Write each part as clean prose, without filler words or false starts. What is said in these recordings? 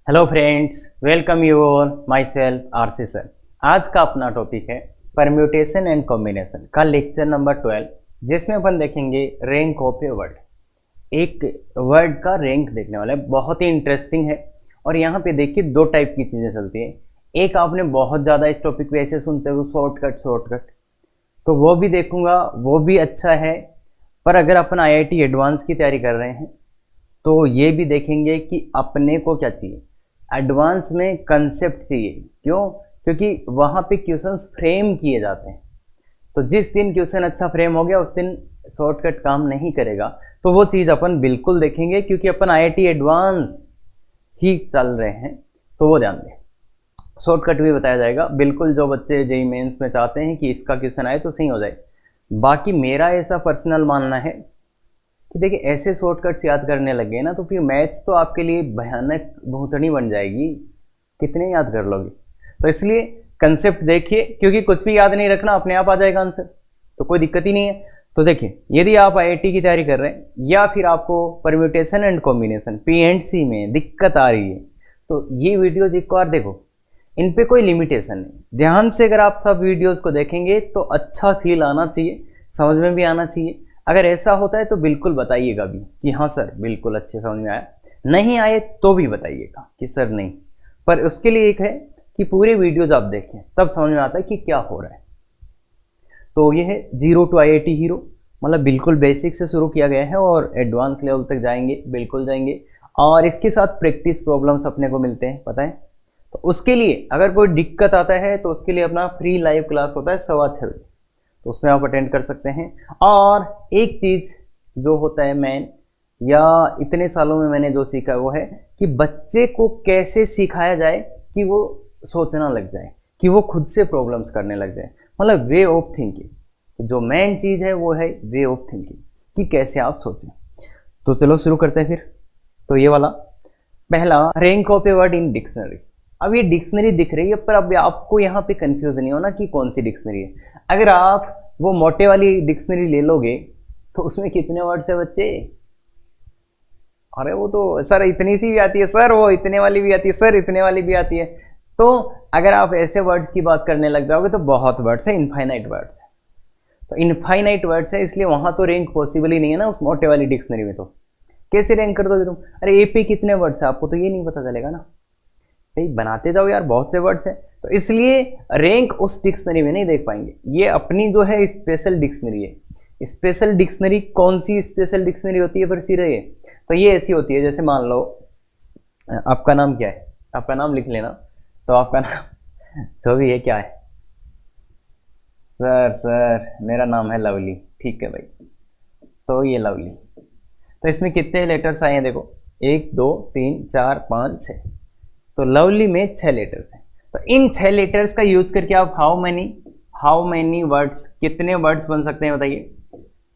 Hello friends, welcome you all. My self RC sir. आज का अपना टॉपिक है परम्यूटेशन एंड कॉम्बिनेशन का लेक्चर नंबर 12, जिसमें अपन देखेंगे रैंक ऑफ ए वर्ड। एक वर्ड का रैंक देखने वाला है, बहुत ही इंटरेस्टिंग है। और यहाँ पे देखिए दो टाइप की चीज़ें चलती हैं। एक आपने बहुत ज़्यादा इस टॉपिक पे ऐसे सुनते हो शॉर्टकट, तो वो भी देखूंगा, वो भी अच्छा है। पर अगर अपन आईआईटी एडवांस की तैयारी कर रहे हैं तो ये भी देखेंगे कि अपने को क्या चाहिए। एडवांस में कंसेप्ट चाहिए। क्यों? क्योंकि वहाँ पे क्वेश्चंस फ्रेम किए जाते हैं। तो जिस दिन क्वेश्चन अच्छा फ्रेम हो गया उस दिन शॉर्टकट काम नहीं करेगा। तो वो चीज़ अपन बिल्कुल देखेंगे, क्योंकि अपन आईआईटी एडवांस ही चल रहे हैं, तो वो ध्यान दें। शॉर्टकट भी बताया जाएगा बिल्कुल, जो बच्चे जेईई मेंस में चाहते हैं कि इसका क्वेश्चन आए तो सही हो जाए। बाकी मेरा ऐसा पर्सनल मानना है कि देखिए ऐसे शॉर्टकट्स याद करने लग गए ना तो फिर मैथ्स तो आपके लिए भयानक भूतनी बन जाएगी। कितने याद कर लोगे? तो इसलिए कंसेप्ट देखिए, क्योंकि कुछ भी याद नहीं रखना, अपने आप आ जाएगा आंसर, तो कोई दिक्कत ही नहीं है। तो देखिए, यदि आप आईआईटी की तैयारी कर रहे हैं या फिर आपको परम्यूटेशन एंड कॉम्बिनेशन पीएंडसी में दिक्कत आ रही है, तो ये वीडियोज एक बार देखो। इन पे कोई लिमिटेशन नहीं। ध्यान से अगर आप सब वीडियोज को देखेंगे तो अच्छा फील आना चाहिए, समझ में भी आना चाहिए। अगर ऐसा होता है तो बिल्कुल बताइएगा भी कि हाँ सर बिल्कुल अच्छे समझ में आया। नहीं आए तो भी बताइएगा कि सर नहीं। पर उसके लिए एक है कि पूरे वीडियोज आप देखें, तब समझ में आता है कि क्या हो रहा है। तो ये है जीरो टू आईआईटी हीरो, मतलब बिल्कुल बेसिक से शुरू किया गया है और एडवांस लेवल तक जाएंगे, बिल्कुल जाएंगे। और इसके साथ प्रैक्टिस प्रॉब्लम्स अपने को मिलते हैं, पता है। तो उसके लिए अगर कोई दिक्कत आता है तो उसके लिए अपना फ्री लाइव क्लास होता है 6:15 बजे, तो उसमें आप अटेंड कर सकते हैं। और एक चीज़ जो होता है मैन, या इतने सालों में मैंने जो सीखा है वो है कि बच्चे को कैसे सिखाया जाए कि वो सोचना लग जाए, कि वो खुद से प्रॉब्लम्स करने लग जाए, मतलब वे ऑफ थिंकिंग। जो मेन चीज़ है वो है वे ऑफ थिंकिंग, कि कैसे आप सोचें। तो चलो शुरू करते हैं फिर। तो ये वाला पहला, rank of a word in dictionary. अब ये डिक्शनरी दिख रही है, पर अब आपको यहाँ पे कंफ्यूज नहीं होना कि कौन सी डिक्शनरी है। अगर आप वो मोटे वाली डिक्शनरी ले लोगे तो उसमें कितने वर्ड्स है बच्चे? अरे वो तो सर इतनी सी भी आती है, सर वो इतने वाली भी आती है, सर इतने वाली भी आती है। तो अगर आप ऐसे वर्ड्स की बात करने लग जाओगे तो बहुत वर्ड्स है, इनफाइनाइट वर्ड्स है। तो इनफाइनाइट वर्ड्स है, इसलिए वहां तो रैंक पॉसिबल ही नहीं है ना उस मोटे वाली डिक्शनरी में। तो कैसे रैंक कर दोगे तुम? अरे ए पे कितने वर्ड्स है आपको तो ये नहीं पता चलेगा ना भाई। बनाते जाओ यार, बहुत से वर्ड्स हैं। तो इसलिए रैंक उस डिक्शनरी में नहीं देख पाएंगे। ये अपनी जो है स्पेशल डिक्शनरी है। स्पेशल डिक्शनरी कौन सी स्पेशल डिक्शनरी होती है फिर सीधे ये? तो ये ऐसी होती है, जैसे मान लो आपका नाम क्या है, आपका नाम लिख लेना। तो आपका नाम जो भी है क्या है? सर सर मेरा नाम है लवली। ठीक है भाई, तो ये लवली। तो इसमें कितने लेटर्स आए हैं देखो, 1 2 3 4 5 6। तो लवली में 6 लेटर्स हैं। तो इन 6 लेटर्स का यूज करके आप हाउ मैनी वर्ड्स, कितने वर्ड्स बन सकते हैं बताइए?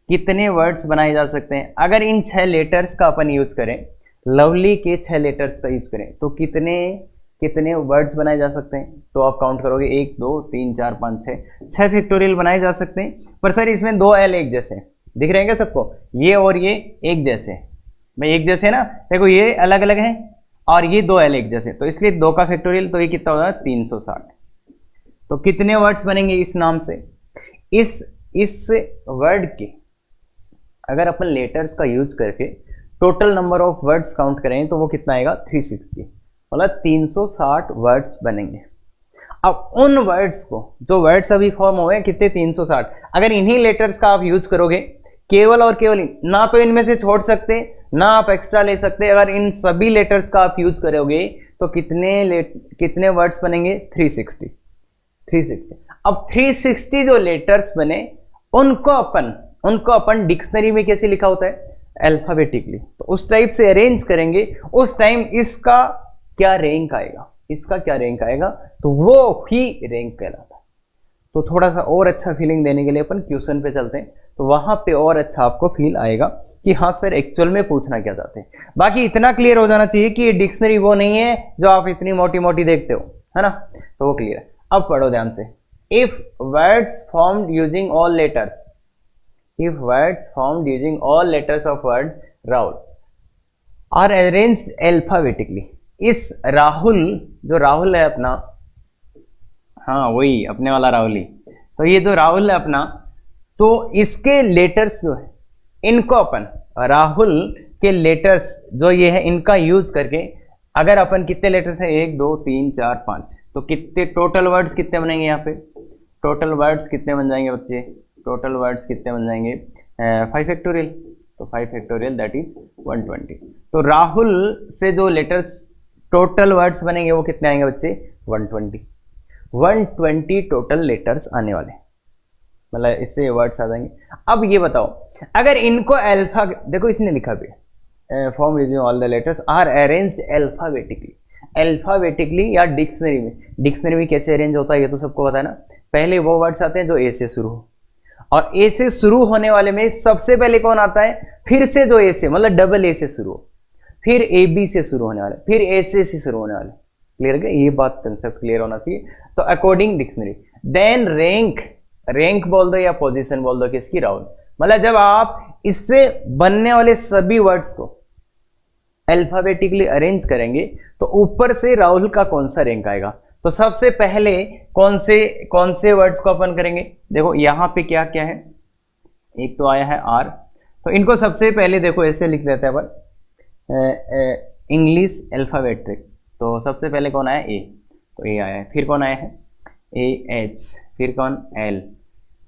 कितने वर्ड्स बनाए जा सकते हैं? अगर इन 6 लेटर्स का अपन यूज करें, लवली के 6 लेटर्स का यूज करें, तो कितने कितने वर्ड्स बनाए जा सकते हैं? तो आप काउंट करोगे 1 2 3 4 5 6 फैक्टोरियल बनाए जा सकते हैं। पर सर इसमें 2 एल एक जैसे दिख रहे हैं क्या सबको? ये और ये एक जैसे भाई, एक जैसे ना। देखो ये अलग अलग हैं और ये 2 एल एक जैसे, तो इसलिए 2 का फैक्टोरियल, तो ये कितना होगा? 360। तो कितने वर्ड्स बनेंगे इस नाम से? इस वर्ड के अगर अपन लेटर्स का यूज करके total number of words count करें तो वो कितना आएगा? 360, मतलब 360 वर्ड्स बनेंगे। अब उन वर्ड्स को, जो वर्ड्स अभी फॉर्म हुए कितने? 360। अगर इन्हीं लेटर्स का आप यूज करोगे केवल और केवल, ना तो इनमें से छोड़ सकते ना आप एक्स्ट्रा ले सकते, अगर इन सभी लेटर्स का आप यूज करोगे तो कितने वर्ड्स बनेंगे? 360। अब 360 जो लेटर्स बने उनको अपन डिक्शनरी में कैसे लिखा होता है? अल्फाबेटिकली। तो उस टाइप से अरेंज करेंगे, उस टाइम इसका क्या रैंक आएगा, तो वो ही रैंक कहलाता है। तो थोड़ा सा और अच्छा फीलिंग देने के लिए अपन क्वेश्चन पे चलते हैं, तो वहां पे और अच्छा आपको फील आएगा कि हाँ सर एक्चुअल में पूछना क्या चाहते हैं। बाकी इतना क्लियर हो जाना चाहिए कि ये डिक्शनरी वो नहीं है जो आप इतनी मोटी मोटी देखते हो, है ना। तो वो क्लियर है। अब पढ़ो ध्यान से। If words formed using all letters of word Rahul are arranged alphabetically इस राहुल, जो राहुल है अपना, हाँ वही अपने वाला राहुल ही, तो ये जो राहुल है अपना, तो इसके लेटर्स जो है इनको अपन राहुल के लेटर्स जो ये है इनका यूज करके अगर अपन कितने लेटर्स है 1 2 3 4 5, तो कितने टोटल वर्ड्स कितने बनेंगे यहाँ पे, टोटल वर्ड्स कितने बन जाएंगे बच्चे, टोटल वर्ड्स कितने बन जाएंगे 5 फैक्टोरियल, तो 5 फैक्टोरियल दैट इज 120। तो राहुल से जो लेटर्स टोटल वर्ड्स बनेंगे वो कितने आएंगे बच्चे 120 टोटल लेटर्स आने वाले, मतलब इससे वर्ड्स आ जाएंगे। अब ये बताओ अगर इनको अल्फा, देखो इसने लिखा भी form using all the letters are arranged alphabetically, alphabetically या डिक्शनरी में, डिक्शनरी में कैसे अरेंज होता है ये तो सबको पता है ना, पहले वो वर्ड्स आते हैं जो ए से शुरू हो, और ए से शुरू होने वाले में सबसे पहले कौन आता है, फिर से जो ए से मतलब डबल ए से शुरू हो, फिर ए बी से शुरू होने वाले, फिर ए से शुरू होने वाले, क्लियर है, ये बात कंसेप्ट क्लियर होना चाहिए। तो according dictionary, then rank, rank बोल दो या पोजीशन बोल दो किसकी, राहुल, मतलब जब आप इससे बनने वाले सभी वर्ड्स को अल्फाबेटिकली अरेंज करेंगे तो ऊपर से राहुल का कौन सा रैंक आएगा, तो सबसे पहले कौन से वर्ड्स को अपन करेंगे, देखो यहां पे क्या क्या है, एक तो आया है आर, तो इनको सबसे पहले देखो ऐसे लिख लेते हैं अपन इंग्लिश अल्फाबेटिक, तो सबसे पहले कौन आया ए, तो ए आया है, फिर कौन आया है ए एच, फिर कौन L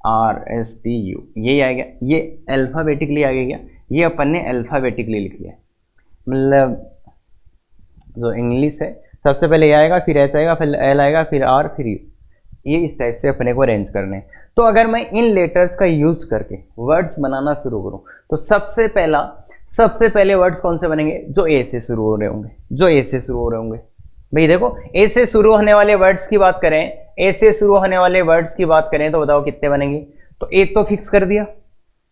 R S T U, ये आएगा, ये अल्फाबेटिकली आ गया, ये अपन ने अल्फाबेटिकली लिख लिया, मतलब जो इंग्लिश है सबसे पहले ये आएगा, फिर एच आएगा, फिर एल आएगा, फिर आर, फिर यू, ये इस टाइप से अपने को अरेंज करने। तो अगर मैं इन लेटर्स का यूज करके वर्ड्स बनाना शुरू करूं तो सबसे पहले वर्ड्स कौन से बनेंगे, जो ए से शुरू हो रहे होंगे, जो ए से शुरू हो रहे होंगे। भाई देखो ए से शुरू होने वाले वर्ड्स की बात करें, ए से शुरू होने वाले वर्ड्स की बात करें तो बताओ कितने बनेंगे, तो ए तो फिक्स कर दिया,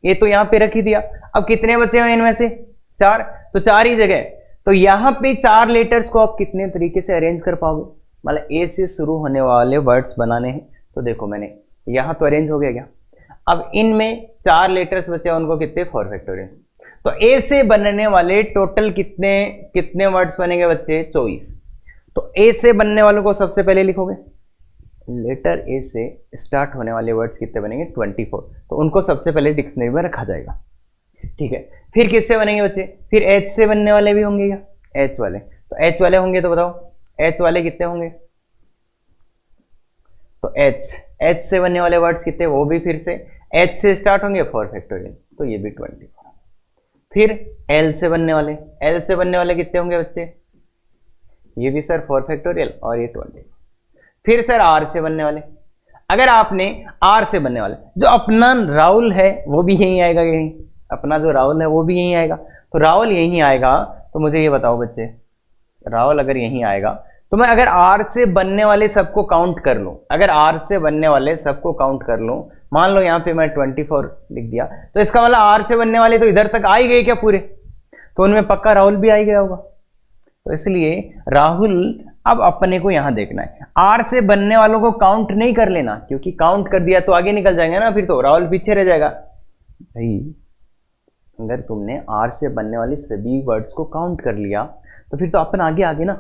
ए तो यहां पे रख ही दिया, अब कितने बचे हुए इनमें से 4, तो 4 ही जगह, तो यहां पे 4 लेटर्स को आप कितने तरीके से अरेंज कर पाओगे, मतलब ए से शुरू होने वाले वर्ड्स बनाने हैं, तो देखो मैंने यहां तो अरेंज हो गया क्या, अब इनमें 4 लेटर्स बचे उनको कितने 4 फैक्टोरियल, तो ए से बनने वाले टोटल कितने वर्ड्स बनेंगे बच्चे 24, तो ए से बनने वालों को सबसे पहले लिखोगे, लेटर ए से स्टार्ट होने वाले वर्ड्स कितने बनेंगे 24, तो उनको सबसे पहले डिक्शनरी में रखा जाएगा, ठीक है। फिर किससे बनेंगे बच्चे, फिर एच से बनने वाले भी होंगे क्या, एच वाले, तो एच वाले होंगे तो बताओ एच वाले कितने होंगे, तो एच से बनने वाले वर्ड्स कितने, वो भी फिर से एच से स्टार्ट होंगे 4 फैक्टोरियल, तो ये भी 24। फिर एल से बनने वाले कितने होंगे बच्चे, ये भी सर 4 फैक्टोरियल और ये 20। फिर सर आर से बनने वाले, अगर आपने आर से बनने वाले, जो अपना राहुल है वो भी यहीं आएगा, यहीं अपना जो राहुल है वो भी यहीं आएगा, तो राहुल यहीं आएगा, तो मुझे ये बताओ बच्चे, राहुल अगर यहीं आएगा तो मैं अगर आर से बनने वाले सबको काउंट कर लूं, अगर आर से बनने वाले सबको काउंट कर लूं, मान लो यहां पे मैं 24 लिख दिया, तो इसका मतलब आर से बनने वाले तो इधर तक आ ही गए क्या पूरे, तो उनमें पक्का राहुल भी आ ही गया होगा, तो इसलिए राहुल अब अपने को यहां देखना है, आर से बनने वालों को काउंट नहीं कर लेना, क्योंकि काउंट कर दिया तो आगे निकल जाएंगे ना, फिर तो राहुल पीछे रह जाएगा। भाई अगर तुमने आर से बनने वाले सभी वर्ड्स को काउंट कर लिया तो फिर तो अपन आगे ना,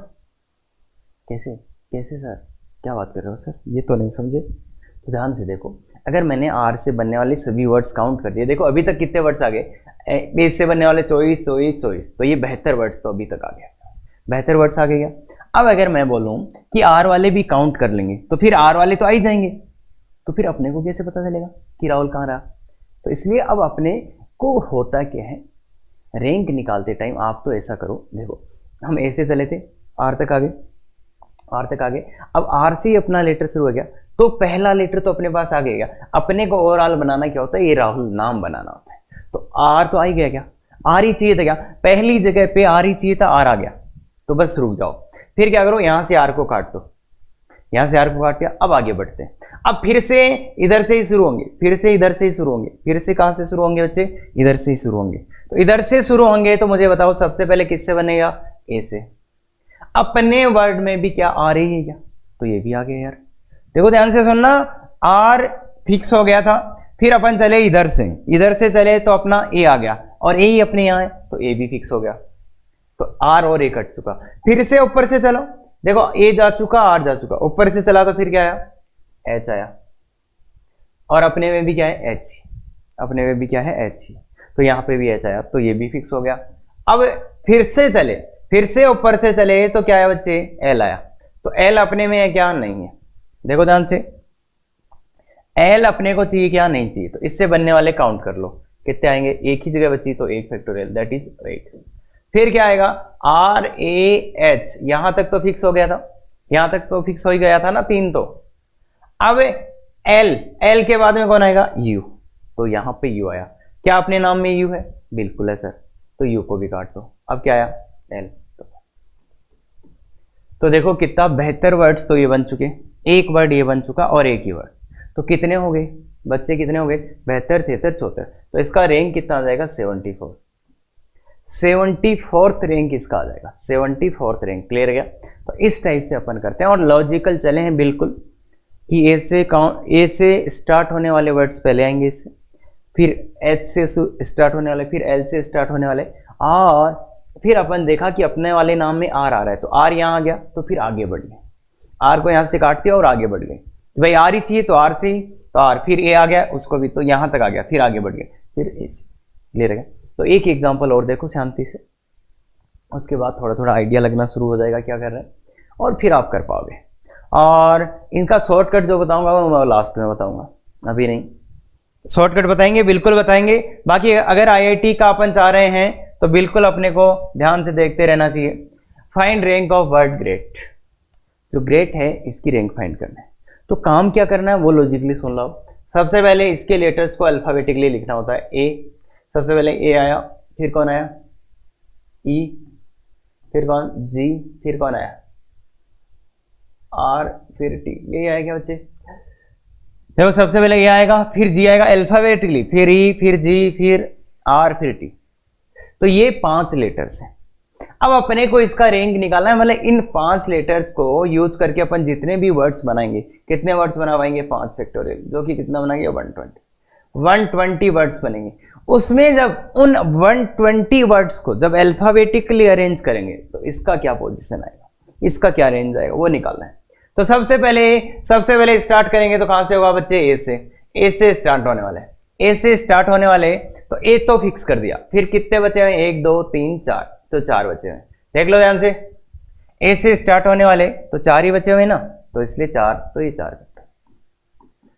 कैसे कैसे सर, क्या बात कर रहे हो सर, ये तो नहीं समझे, तो ध्यान से देखो, अगर मैंने आर से बनने वाले सभी वर्ड्स काउंट कर दिए, देखो अभी तक कितने वर्ड्स आ गए, ए से बनने वाले 24, तो ये 72 वर्ड्स तो अभी तक आ गया, 72 वर्ड्स आ गया। अब अगर मैं बोलूं कि आर वाले भी काउंट कर लेंगे तो फिर आर वाले तो आ ही जाएंगे, तो फिर अपने को कैसे पता चलेगा कि राहुल कहाँ रहा, तो इसलिए अब अपने को होता क्या है, रैंक निकालते टाइम आप तो ऐसा करो, देखो हम ए से चले थे आर तक आ गए, अब आर से ही अपना लेटर शुरू हो गया, तो पहला लेटर तो अपने पास आ गया, अपने को ओवरऑल बनाना क्या होता है, ये राहुल नाम बनाना होता है, तो आर तो आ ही गया, क्या आर ही चाहिए था, क्या पहली जगह पे आर ही चाहिए था, आर आ गया, तो बस रुक जाओ, फिर क्या करो, यहां से आर को काट दो, यहां से आर को काट दिया, अब आगे बढ़ते हैं, अब फिर से इधर से ही शुरू होंगे, फिर से इधर से ही शुरू होंगे, फिर से कहां से शुरू होंगे बच्चे, इधर से ही शुरू होंगे, तो इधर से शुरू होंगे, तो मुझे बताओ सबसे पहले किससे बनेगा, ए से, अपने वर्ड में भी क्या आ रही है क्या, तो ये भी आ गया यार, देखो ध्यान से सुनना, आर फिक्स हो गया था, फिर अपन चले इधर से चले तो अपना ए आ गया, और ए ही अपने यहाँ है, तो ए भी फिक्स हो गया, तो आर और ए कट चुका। फिर से ऊपर से चलो, देखो ए जा चुका, आर जा चुका, ऊपर से चला तो फिर क्या आया, एच आया, और अपने में भी क्या है, एच, अपने में भी क्या है, एच ही, तो यहाँ पे भी एच आया, तो ये भी फिक्स हो गया। अब फिर से चले, फिर से ऊपर से चले तो क्या है बच्चे, एल आया, तो एल अपने में है क्या, नहीं है। देखो ध्यान से, एल अपने को चाहिए क्या, नहीं चाहिए, तो इससे बनने वाले काउंट कर लो कितने आएंगे, एक ही जगह बची तो 1 फैक्टोरियल, दैट इज 8। फिर क्या आएगा, आर ए एच, यहां तक तो फिक्स हो गया था, यहां तक तो फिक्स हो ही गया था ना 3 तो। अब एल, एल के बाद में कौन आएगा, यू, तो यहां पे यू आया, क्या अपने नाम में यू है, बिल्कुल है सर, तो यू को भी काट दो। अब क्या आया, एल। तो देखो कितना बेहतर वर्ड्स तो ये बन चुके, एक वर्ड ये बन चुका और एक ही वर्ड, तो कितने हो गए बच्चे, कितने हो गए, 72, 73, 74, तो इसका रैंक कितना आ जाएगा, 74, 74th रैंक इसका आ जाएगा, 74th रैंक। क्लियर है क्या? तो इस टाइप से अपन करते हैं और लॉजिकल चले हैं बिल्कुल कि ए से स्टार्ट होने वाले वर्ड्स पहले आएंगे इससे, फिर एच से स्टार्ट होने वाले, फिर एल से स्टार्ट होने वाले, और फिर अपन देखा कि अपने वाले नाम में आर आ रहा है तो आर यहाँ आ गया, तो फिर आगे बढ़ गए, आर को यहाँ से काट दिया और आगे बढ़ गए, तो भाई आर ही चाहिए तो आर से ही, तो आर, फिर ए आ गया उसको भी, तो यहाँ तक आ गया, फिर आगे बढ़ गए, फिर ए से। क्लियर है? तो एक एग्जाम्पल और देखो शांति से, उसके बाद थोड़ा थोड़ा आइडिया लगना शुरू हो जाएगा क्या कर रहे हैं, और फिर आप कर पाओगे। और इनका शॉर्टकट जो बताऊंगा वो मैं लास्ट में बताऊंगा, अभी नहीं, शॉर्टकट बताएंगे, बिल्कुल बताएंगे। बाकी अगर आईआईटी का अपन चाह रहे हैं तो बिल्कुल अपने को ध्यान से देखते रहना चाहिए। Find rank of word great, जो ग्रेट है इसकी रैंक फाइंड करना है, तो काम क्या करना है वो लॉजिकली सुन लो। सबसे पहले इसके लेटर्स को अल्फाबेटिकली लिखना होता है। ए, सबसे पहले ए आया, फिर कौन आया, ई, फिर कौन, जी, फिर कौन आया, आर, फिर टी, यही आया क्या बच्चे? देखो सबसे पहले ये आएगा, फिर जी आएगा अल्फाबेटिकली, फिर ई, फिर जी, फिर आर, फिर टी, तो ये 5 लेटर्स हैं। अब अपने को इसका रैंक निकालना है, मतलब इन 5 लेटर्स को यूज करके अपन जितने भी वर्ड्स बनाएंगे, कितने वर्ड्स बना पाएंगे, 5 फैक्टोरियल, जो कि कितना बनाएंगे, 120 वर्ड्स बनेंगे। उसमें जब उन 120 वर्ड्स को जब अल्फाबेटिकली अरेंज करेंगे तो इसका क्या पोजीशन आएगा, इसका क्या रेंज आएगा, वो निकालना है। तो सबसे पहले स्टार्ट करेंगे तो कहां से होगा बच्चे, ए से स्टार्ट होने वाले, ए से स्टार्ट होने वाले, तो ए तो फिक्स कर दिया, फिर कितने बचे हुए, 1 2 3 4, तो 4 बचे हुए। देख लो ध्यान से, ए से स्टार्ट होने वाले तो 4 ही बचे हुए ना, तो इसलिए 4, तो ये 4 फैक्टर।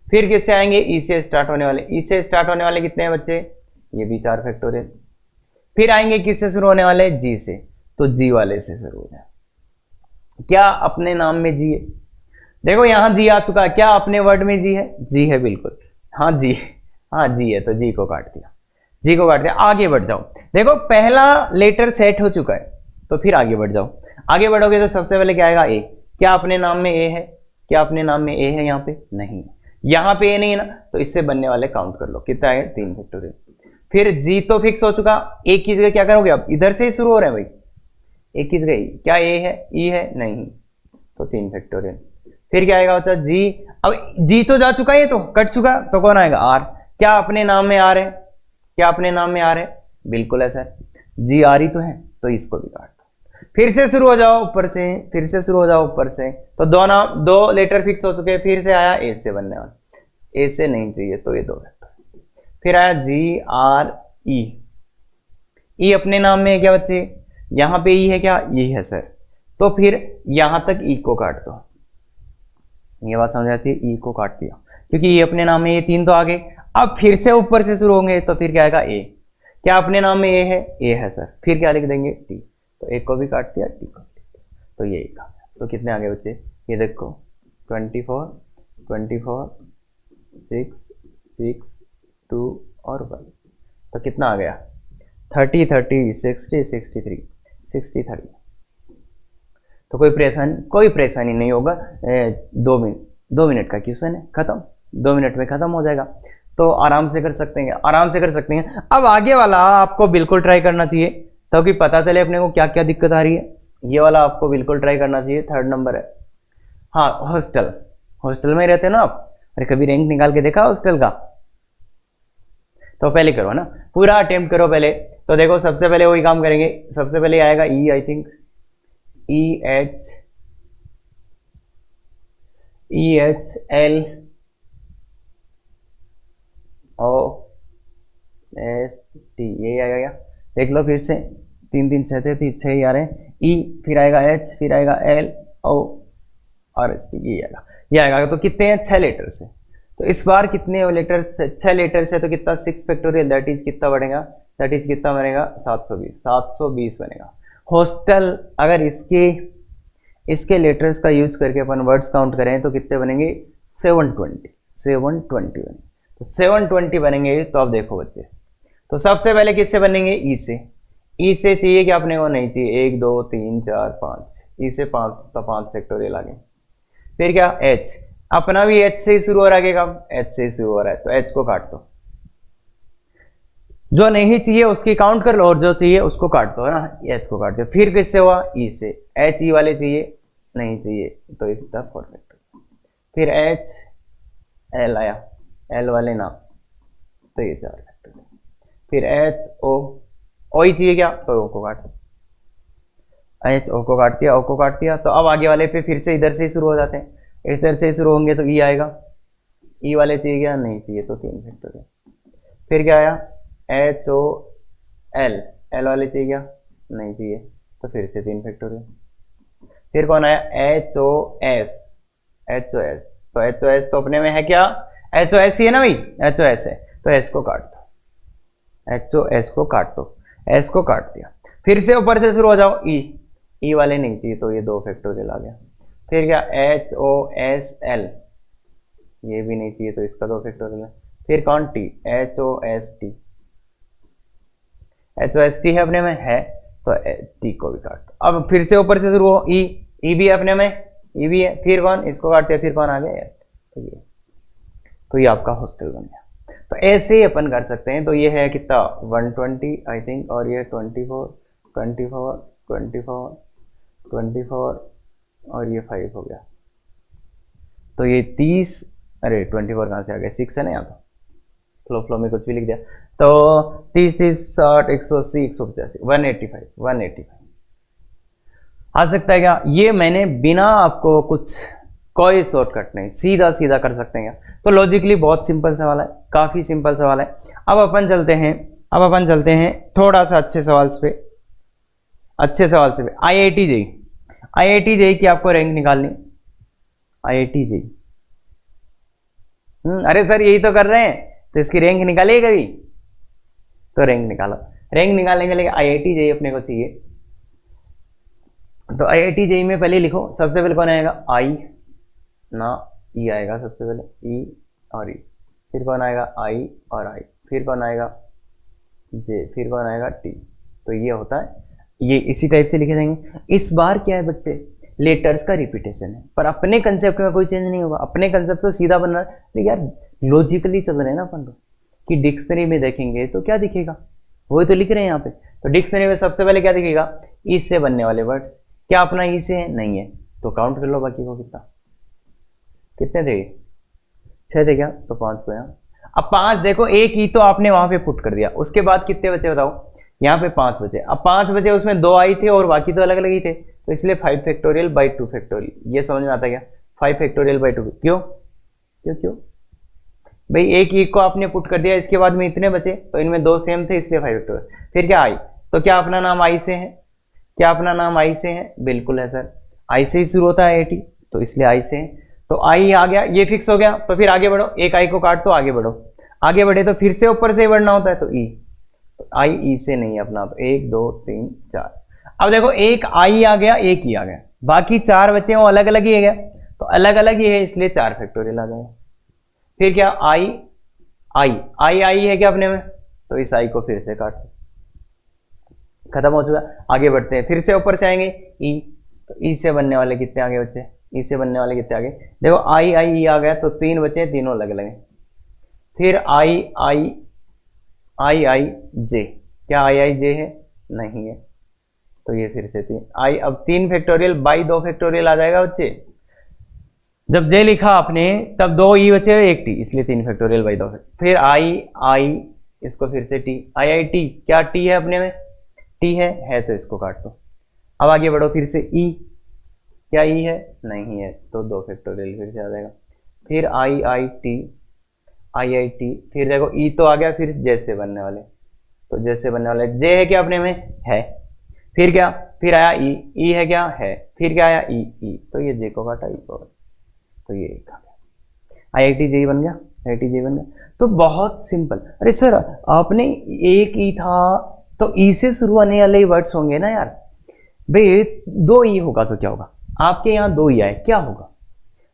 फिर किससे आएंगे, ई से स्टार्ट होने वाले, ई से स्टार्ट होने वाले कितने हैं बच्चे, ये भी 4 फैक्टोरियल। फिर आएंगे किससे शुरू होने वाले, जी से, तो जी वाले से शुरू हो जाए। क्या अपने नाम में जी है, देखो यहां जी आ चुका, क्या अपने वर्ड में जी है, जी है बिल्कुल, हाँ जी, हाँ जी है, तो जी को काट दिया, जी को काट दिया। आगे बढ़ जाओ, देखो पहला लेटर सेट हो चुका है, तो फिर आगे बढ़ जाओ। आगे बढ़ोगे तो सबसे पहले क्या आएगा, ए, क्या अपने नाम में ए है, क्या अपने नाम में ए है, यहाँ पे नहीं, यहाँ पे ए नहीं है ना, तो इससे बनने वाले काउंट कर लो, कितना है, 3 फैक्टोरियल। फिर जी तो फिक्स हो चुका, एक की जगह क्या करोगे, अब इधर से ही शुरू हो रहे हैं भाई, एक की जगह क्या ए है, ई है नहीं, तो 3 फैक्टोरियल। फिर क्या आएगा बच्चा, जी, अब जी तो जा चुका है, ये तो कट चुका, तो कौन आएगा, आर, क्या अपने नाम में आर है, क्या अपने नाम में आर है, बिल्कुल है सर, जी आर ही तो है, तो इसको भी काट दो। फिर से शुरू हो जाओ ऊपर से, फिर से शुरू हो जाओ ऊपर से, तो दो लेटर फिक्स हो चुके, फिर से आया ए से बनने वाला, ए से नहीं चाहिए तो ये 2 वेक्टर। फिर आया जी आर ई, ई अपने नाम में है क्या बच्चे, यहां पे ई है क्या, ई है सर, तो फिर यहां तक ई को काट दो, ये बात समझ आती है, ई को काट दिया क्योंकि ये अपने नाम में, ये 3 तो आ गए। अब फिर से ऊपर से शुरू होंगे तो फिर क्या आएगा, ए, क्या अपने नाम में ए है सर, फिर क्या लिख देंगे, टी, तो ए को भी काट दिया, टी को भी काट दिया, तो ये एक आ गया। तो कितने आ गए बच्चे, ये देखो 24 24 6 6 2 और 1, तो कितना आ गया, 30 30 60 63 63। तो कोई परेशानी नहीं होगा, 2 मिनट का क्वेश्चन है, खत्म, 2 मिनट में खत्म हो जाएगा, तो आराम से कर सकते हैं। अब आगे वाला आपको बिल्कुल ट्राई करना चाहिए ताकि पता चले अपने को क्या क्या दिक्कत आ रही है, ये वाला आपको बिल्कुल ट्राई करना चाहिए। 3rd नंबर है, हाँ, हॉस्टल में रहते हैं ना आप, अरे कभी रैंक निकाल के देखा हॉस्टल का, तो पहले करो ना, पूरा अटेम्प्ट करो पहले, तो देखो सबसे पहले वही काम करेंगे, सबसे पहले आएगा E, I think E H L O S T, ये आएगा। देख लो फिर से, 3 3 6 थे, 6 ही आ रहे हैं। ई, फिर आएगा एच, फिर आएगा एल ओ और एस टी, ये आएगा। तो कितने हैं? 6 लेटर से। तो इस बार कितने लेटर से? 6 लेटर से, तो कितना 6 फैक्टोरियल, दैट इज कितना बढ़ेगा? दैट इज कितना बनेगा? 720 बनेगा। हॉस्टल अगर इसके लेटर्स का यूज करके अपन वर्ड्स काउंट करें तो कितने बनेंगे? 720 बनेंगे। तो 720 बनेंगे। तो अब देखो बच्चे, तो सबसे पहले किससे बनेंगे? ई से। ई से चाहिए कि अपने को? नहीं चाहिए। 1 2 3 4 5, ई से 5, तो 5 फैक्टोरियल आ गए। फिर क्या? एच, अपना भी एच से ही शुरू हो रहा है काम, एच से ही शुरू हो रहा है, तो एच को काट दो। जो नहीं चाहिए उसकी काउंट कर लो और जो चाहिए उसको काट दो, है ना। एच को काट दो। फिर किससे हुआ? ई से। एच ई वाले चाहिए? नहीं चाहिए, तो इसका 4 फैक्टोरियल। फिर एच एल आया, एल वाले ना, तो ये 4 फैक्टोरियल। फिर एच ओ, ओ ही चाहिए क्या? तो ओ को काट दो। एच ओ को काट दिया, ओ को काट दिया। तो अब आगे वाले पे फिर से इधर से ही शुरू हो जाते हैं, इधर से ही शुरू होंगे तो ई आएगा। ई वाले चाहिए क्या? नहीं चाहिए, तो 3 फैक्टोरियल। फिर क्या आया? एच ओ एल, एल वाले चाहिए क्या? नहीं चाहिए, तो फिर से 3 फैक्टोरियल। फिर कौन आया? H O S, H O S, तो एच ओ एस तो अपने में है क्या? एच ओ एस ही है ना भाई, एच ओ एस है, तो एस को काट दो। एच ओ एस को काट दो, एस को काट दिया। फिर से ऊपर से शुरू हो जाओ, ई, ई वाले नहीं चाहिए, तो ये 2 फैक्टोरियल आ गया। फिर क्या? एच ओ एस एल, ये भी नहीं चाहिए, तो इसका 2 फैक्टोरियल है। फिर कौन? T, H O S T, H O S T है अपने में है, तो टी को भी काट दो। अब फिर से ऊपर से शुरू हो, ई, ई भी है अपने में, ई भी है। फिर कौन? इसको काट दिया। फिर कौन आ गया? तो ये आपका हॉस्टल बन गया। तो ऐसे ही अपन कर सकते हैं। तो ये है कितना? 120 आई थिंक, और ये 24 24 24 24 और ये 5 हो गया। तो ये 30, अरे 24 कहाँ से आ गया? 6 है ना यहाँ, तो फ्लो में कुछ भी लिख दिया। तो 30 30 60 180 185 185 आ सकता है क्या? ये मैंने बिना आपको कुछ कोई शॉर्टकट नहीं, सीधा सीधा कर सकते हैं क्या? तो लॉजिकली बहुत सिंपल सवाल है, काफ़ी सिंपल सवाल है। अब अपन चलते हैं थोड़ा सा अच्छे सवाल पे। आईआईटी जेई की आपको रैंक निकालनी। आईआईटी जेई, अरे सर यही तो कर रहे हैं, तो इसकी रैंक निकालिए कभी, तो रैंक निकालो। रैंक निकालने के लिए आईआईटी जेई अपने को चाहिए। तो आईआईटी जेई में पहले लिखो, सबसे पहले कौन आएगा? आई ना, ई आएगा सबसे पहले, ई और ई। फिर कौन आएगा? आई और आई। फिर कौन आएगा? जे। फिर कौन आएगा? टी। तो ये होता है, ये इसी टाइप से लिखे जाएंगे। इस बार क्या है बच्चे? लेटर्स का रिपीटेशन है, पर अपने कंसेप्ट में कोई चेंज नहीं होगा। अपने कंसेप्ट तो सीधा बन रहा है, लेकिन यार लॉजिकली चल रहे हैं ना अपन लोग, कि डिक्शनरी में देखेंगे तो क्या दिखेगा, वही तो लिख रहे हैं यहाँ पे। तो डिक्शनरी में सबसे पहले क्या दिखेगा? ई से बनने वाले वर्ड्स। क्या अपना ई से है? नहीं है, तो काउंट कर लो बाकी को। कितने थे? 6 थे क्या? तो 5 को यहाँ। अब 5 देखो, एक ई तो आपने वहां पे पुट कर दिया, उसके बाद कितने बचे बताओ? यहाँ पे 5 बचे। अब 5 बचे, उसमें 2 आई थे और बाकी तो अलग अलग ही थे, तो इसलिए 5 फैक्टोरियल बाई 2 फैक्टोरियल। ये समझ में आता है क्या? 5 फैक्टोरियल बाई 2। क्यों भाई? एक ई को आपने पुट कर दिया, इसके बाद में इतने बचे, तो इनमें 2 सेम थे, इसलिए 5 फैक्टोरियल। फिर क्या? आई। तो क्या अपना नाम आई से है? बिल्कुल है सर, आई से ही शुरू होता है आईआईटी, तो इसलिए आई से है। तो आई आ गया, ये फिक्स हो गया। तो फिर आगे बढ़ो, एक आई को काट, तो आगे बढ़ो। आगे बढ़े तो फिर से ऊपर से ही बढ़ना होता है, तो ई। तो आई ई से नहीं अपना, तो 1 2 3 4। अब देखो, एक आई आ गया, एक ई आ गया, बाकी 4 बचे वो अलग अलग ही है गया, तो अलग अलग ही है, इसलिए 4 फैक्टोरियल आ जाएगा। फिर क्या? आई है क्या अपने में? तो इस आई को फिर से काट दो, खत्म हो चुका। आगे बढ़ते हैं, फिर से ऊपर से आएंगे ई। तो ई से बनने वाले कितने आगे बच्चे? ई से बनने वाले कितने आगे? देखो, आई ई आ गया, तो 3 बचे, तीनों अलग अलग हैं। फिर आई जे। क्या आई जे है? नहीं है, तो ये फिर से 3 आई। अब 3 फैक्टोरियल बाई 2 फैक्टोरियल आ जाएगा बच्चे। जब जे लिखा आपने तब 2 ई बचे, 1 टी, इसलिए 3 फैक्टोरियल बाई 2। फिर आई इसको फिर से टी, IIT क्या टी है अपने में, टी है तो इसको काट दो। अब आगे बढ़ो फिर से ई, क्या ई है, नहीं है तो 2 फैक्टोरियल फिर से आ जाएगा। फिर IIT, फिर देखो ई तो आ गया, फिर जैसे बनने वाले, तो जैसे बनने वाले जे है क्या अपने में, है। फिर क्या, फिर आया ई है क्या, है। फिर क्या आया ई, तो ये जे को काटा, ई को काटा, तो ये एक आ गया, IIT जे बन गया, IIT जे बन गया। तो बहुत सिंपल। अरे सर आपने एक ई था तो ई से शुरू होने वाले वर्ड्स होंगे ना यार, भाई 2 ई होगा तो क्या होगा, आपके यहाँ 2 ई आए क्या होगा,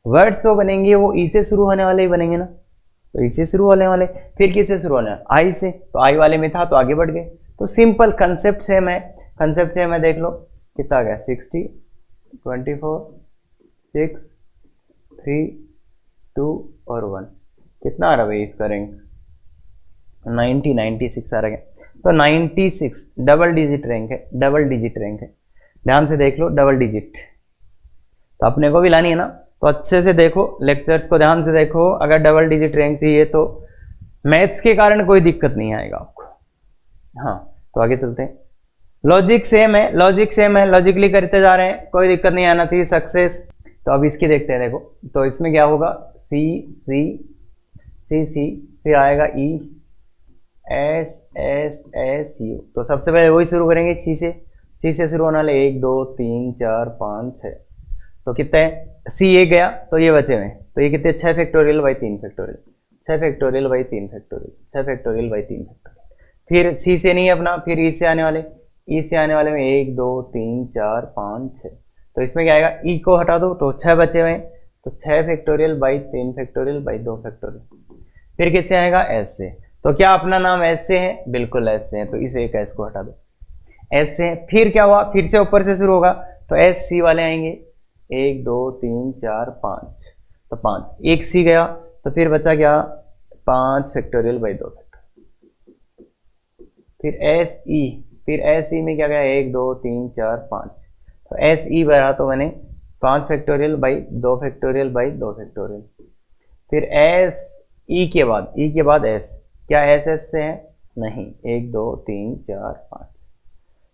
वर्ड्स जो बनेंगे वो ई से शुरू होने वाले ही बनेंगे ना, तो ई से शुरू होने वाले। फिर किससे शुरू होने वाले, आई से, तो आई वाले में था तो आगे बढ़ गए। तो सिंपल कंसेप्ट सेम है, कंसेप्ट सेम है। देख लो कितना आ गया, 60, 24, 6, 3, 2 और 1, कितना आ रहा है भाई इसका रैंक, 96 आ रहा है। तो 96 डबल डिजिट रैंक है, डबल डिजिट रैंक है, ध्यान से देख लो, डबल डिजिट। तो अपने को भी लानी है ना, तो अच्छे से देखो लेक्चर्स को, ध्यान से देखो। अगर डबल डिजिट रैंक चाहिए तो मैथ्स के कारण कोई दिक्कत नहीं आएगा आपको। हाँ तो आगे चलते हैं। लॉजिक सेम है, लॉजिक सेम है, लॉजिकली करते जा रहे हैं, कोई दिक्कत नहीं आना चाहिए, सक्सेस। तो अब इसकी देखते हैं, देखो तो इसमें क्या होगा, सी सी सी सी, फिर आएगा ई एस एस एस यू। तो सबसे पहले वही शुरू करेंगे सी से शुरू होने वाले 1 2 3 4 5 6, तो कितने सी ए गया तो ये बचे हुए, तो ये कितने 6 factorial by 3 factorial, 6 factorial by 3 factorial, 6 factorial by 3 factorial. फिर सी से नहीं अपना, फिर ई से आने वाले, ई से आने वाले में 1 2 3 4 5 6, तो इसमें क्या आएगा, ई को हटा दो तो 6 बचे हुए, तो 6 factorial by 3 factorial by 2 factorial. फिर किससे आएगा, एस से। तो क्या अपना नाम एस से है, बिल्कुल एस से है, तो इस एक एस को हटा दो, एस से। फिर क्या हुआ, फिर से ऊपर से शुरू होगा, तो एस सी वाले आएंगे, 1 2 3 4 5, तो 5, एक सी गया, तो फिर बचा क्या 5 फैक्टोरियल बाई 2 फैक्टोरियल। फिर एस ई, फिर एस ई में क्या गया 1 2 3 4 5, तो एस ई बना तो मैंने 5 factorial by 2 factorial by 2 factorial. फिर एस ई के बाद एस, क्या एस एस से है, नहीं, 1 2 3 4 5,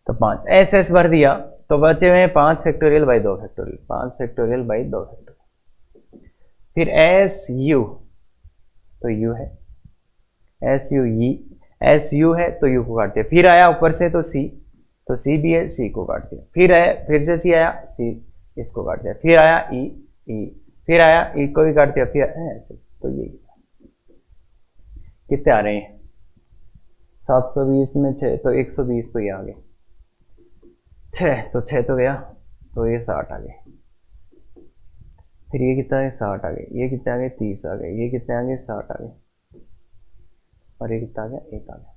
तो 5 एस एस भर दिया, तो बचे हुए 5 factorial by 2 factorial, 5 factorial by 2 factorial. फिर एस यू, तो यू है, एस यू ई, एस यू है तो यू को काट दिया। फिर आया ऊपर से तो सी, तो सी भी है, सी को काट दिया। फिर है, फिर से सी आया, सी, इसको काट दिया। फिर आया ई, ई, फिर आया ई को भी काट दिया, फिर ऐसे, तो ये कितने आ रहे हैं, 720 में 6 तो 120, तो ये आ गए 6, तो 6 तो गया, तो ये 60 आ गए। फिर ये कितना है, 60 आ गए। ये कितने आ गए, 30 आ गए। ये कितने आ गए, 60 आ गए। और ये कितना आ गया, 1 आ गया।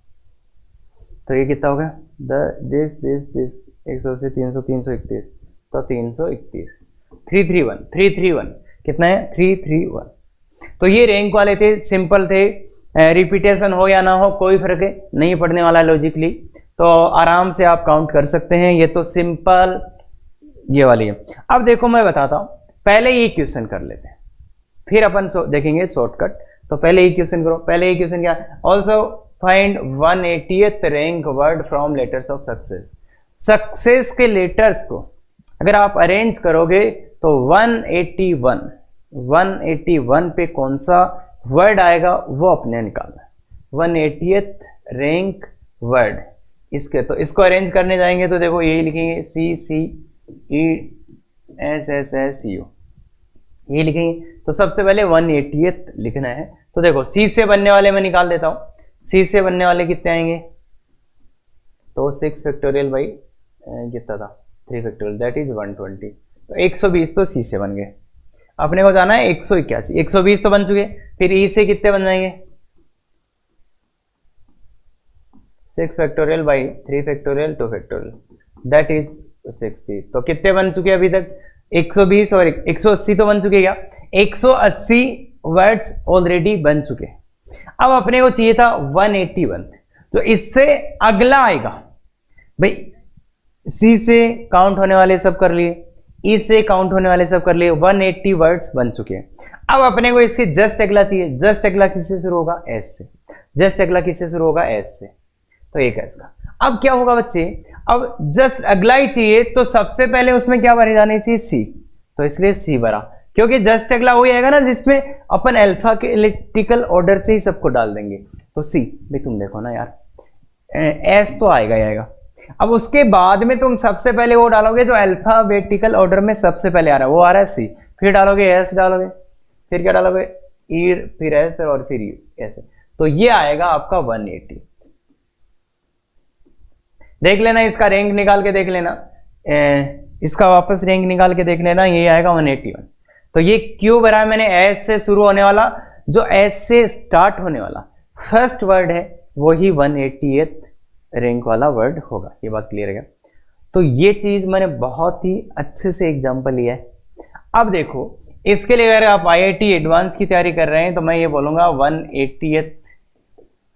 तो ये कितना हो गया, दिस 180 300 331, तो 331, 331 331 कितना है, 331। तो ये रैंक वाले थे, सिंपल थे, रिपीटेशन हो या ना हो कोई फर्क नहीं पड़ने वाला लॉजिकली, तो आराम से आप काउंट कर सकते हैं। ये तो सिंपल ये वाली है। अब देखो मैं बताता हूं, पहले ये क्वेश्चन कर लेते हैं, फिर अपन देखेंगे शॉर्टकट। तो पहले ये क्वेश्चन करो। पहले ये क्वेश्चन क्या है, also find 180th rank word from letters of success. Success के लेटर्स को अगर आप अरेंज करोगे तो 181 पे कौन सा वर्ड आएगा वो अपने निकालना है। 180th रैंक वर्ड इसके, तो इसको अरेंज करने जाएंगे तो देखो यही लिखेंगे C C E S S S U, ये लिखेंगे। तो सबसे पहले 180th लिखना है। तो देखो सी से बनने वाले मैं निकाल देता हूं, सी से बनने वाले कितने आएंगे, तो 6 फैक्टोरियल बाई कितना था 3 फैक्टोरियल, दैट इज 120। तो 120 तो सी से बन गए। अपने को जाना है 181, 120 तो बन चुके। फिर ई से कितने बन जाएंगे, 6 factorial by 3 factorial 2 factorial, that is 60। तो कितने बन चुके अभी तक, 120 और 180 तो बन चुके। क्या 180 वर्ड्स ऑलरेडी बन चुके। अब अपने को चाहिए था 181, तो इससे अगला आएगा भाई, सी से काउंट होने वाले सब कर लिए, ई से काउंट होने वाले सब कर लिए, 180 वर्ड्स बन चुके हैं। अब अपने को इससे जस्ट अगला चाहिए। जस्ट अगला किससे शुरू होगा, एस से। जस्ट अगला किससे शुरू होगा, एस से, तो एक एस का। अब क्या होगा बच्चे, अब जस्ट अगला ही चाहिए तो सबसे पहले उसमें क्या भरी जानी चाहिए, सी, तो इसलिए सी भरा, क्योंकि जस्ट अगला वही आएगा ना जिसमें अपन अल्फाबेटिकल ऑर्डर से ही सबको डाल देंगे, तो सी। भाई तुम देखो ना यार, एस तो आएगा ही आएगा। अब उसके बाद में तुम सबसे पहले वो डालोगे जो अल्फाबेटिकल ऑर्डर में सबसे पहले आ रहा है, वो आ रहा है सी, फिर डालोगे एस, डालोगे फिर क्या डालोगे, ई, फिर एस और फिर यू, ऐसे, तो ये आएगा आपका 180। देख लेना, इसका रैंक निकाल के देख लेना, इसका वापस रैंक निकाल के देख लेना, ये आएगा 181। तो ये क्यों भरा है मैंने, एस से शुरू होने वाला, जो एस से स्टार्ट होने वाला फर्स्ट वर्ड है वही 180th रैंक वाला वर्ड होगा। ये बात क्लियर है क्या? तो ये चीज मैंने बहुत ही अच्छे से एग्जांपल लिया है। अब देखो, इसके लिए अगर आप आईआईटी एडवांस की तैयारी कर रहे हैं तो मैं ये बोलूंगा 180th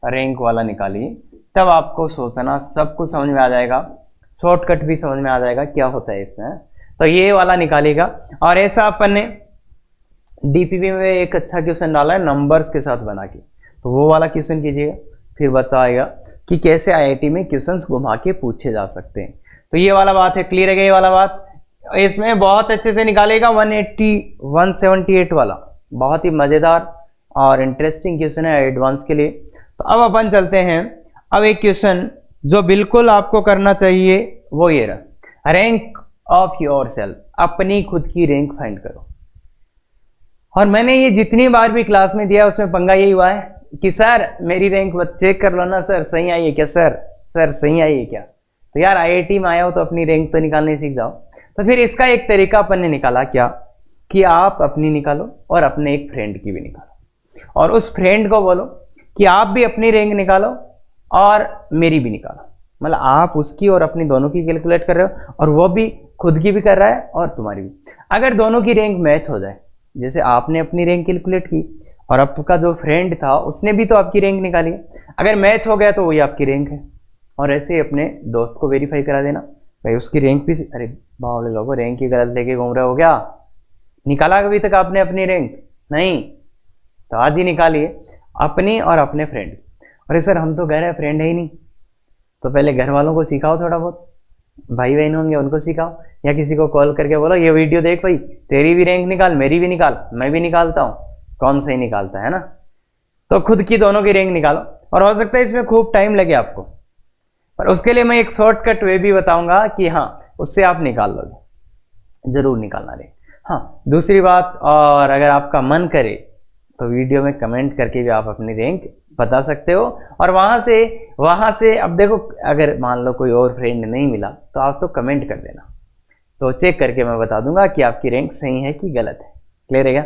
रैंक वाला निकालिए, तब आपको सोचना सब कुछ समझ में आ जाएगा, शॉर्टकट भी समझ में आ जाएगा क्या होता है इसमें। तो ये वाला निकालेगा। और ऐसा अपन ने डीपीपी में एक अच्छा क्वेश्चन डाला है नंबर्स के साथ बना के, तो वो वाला क्वेश्चन कीजिएगा, फिर बताएगा कि कैसे आईआईटी में क्वेश्चंस घुमा के पूछे जा सकते हैं। तो ये वाला बात है, क्लियर है क्या ये वाला बात? इसमें बहुत अच्छे से निकालेगा 178 वाला, बहुत ही मजेदार और इंटरेस्टिंग क्वेश्चन है एडवांस के लिए। तो अब अपन चलते हैं, अब एक क्वेश्चन जो बिल्कुल आपको करना चाहिए वो ये रहा, रैंक ऑफ योर सेल्फ, अपनी खुद की रैंक फाइंड करो। और मैंने ये जितनी बार भी क्लास में दिया उसमें पंगा यही हुआ है कि सर मेरी रैंक चेक कर लो ना सर, सही आई है क्या सर सही आई है क्या? तो यार आईआईटी में आया हो तो अपनी रैंक तो निकालने सीख जाओ। तो फिर इसका एक तरीका अपन ने निकाला क्या, कि आप अपनी निकालो और अपने एक फ्रेंड की भी निकालो, और उस फ्रेंड को बोलो कि आप भी अपनी रैंक निकालो और मेरी भी निकालो। मतलब आप उसकी और अपनी दोनों की कैलकुलेट कर रहे हो और वो भी खुद की भी कर रहा है और तुम्हारी भी। अगर दोनों की रैंक मैच हो जाए, जैसे आपने अपनी रैंक कैलकुलेट की और आपका जो फ्रेंड था उसने भी तो आपकी रैंक निकाली, अगर मैच हो गया तो वही आपकी रैंक है। और ऐसे अपने दोस्त को वेरीफाई करा देना, भाई उसकी रैंक भी, अरे बावले लोगों रैंक ही गलत लेके घूम रहे हो क्या? निकाला कभी तक आपने अपनी रैंक? नहीं, तो आज ही निकालिए अपनी और अपने फ्रेंड। अरे सर हम तो गहरे फ्रेंड है ही नहीं, तो पहले घर वालों को सिखाओ, थोड़ा बहुत भाई बहन होंगे उनको सिखाओ, या किसी को कॉल करके बोलो ये वीडियो देख भाई, तेरी भी रैंक निकाल, मेरी भी निकाल, मैं भी निकालता हूँ, कौन सही निकालता है ना। तो खुद की दोनों की रैंक निकालो, और हो सकता है इसमें खूब टाइम लगे आपको, पर उसके लिए मैं एक शॉर्टकट वे भी बताऊंगा कि हाँ उससे आप निकाल लोगे, जरूर निकालना रहे। हाँ दूसरी बात, और अगर आपका मन करे तो वीडियो में कमेंट करके भी आप अपनी रैंक बता सकते हो, और वहां से अब देखो, अगर मान लो कोई और फ्रेंड नहीं मिला तो आप तो कमेंट कर देना, तो चेक करके मैं बता दूंगा कि आपकी रैंक सही है कि गलत है। क्लियर है क्या?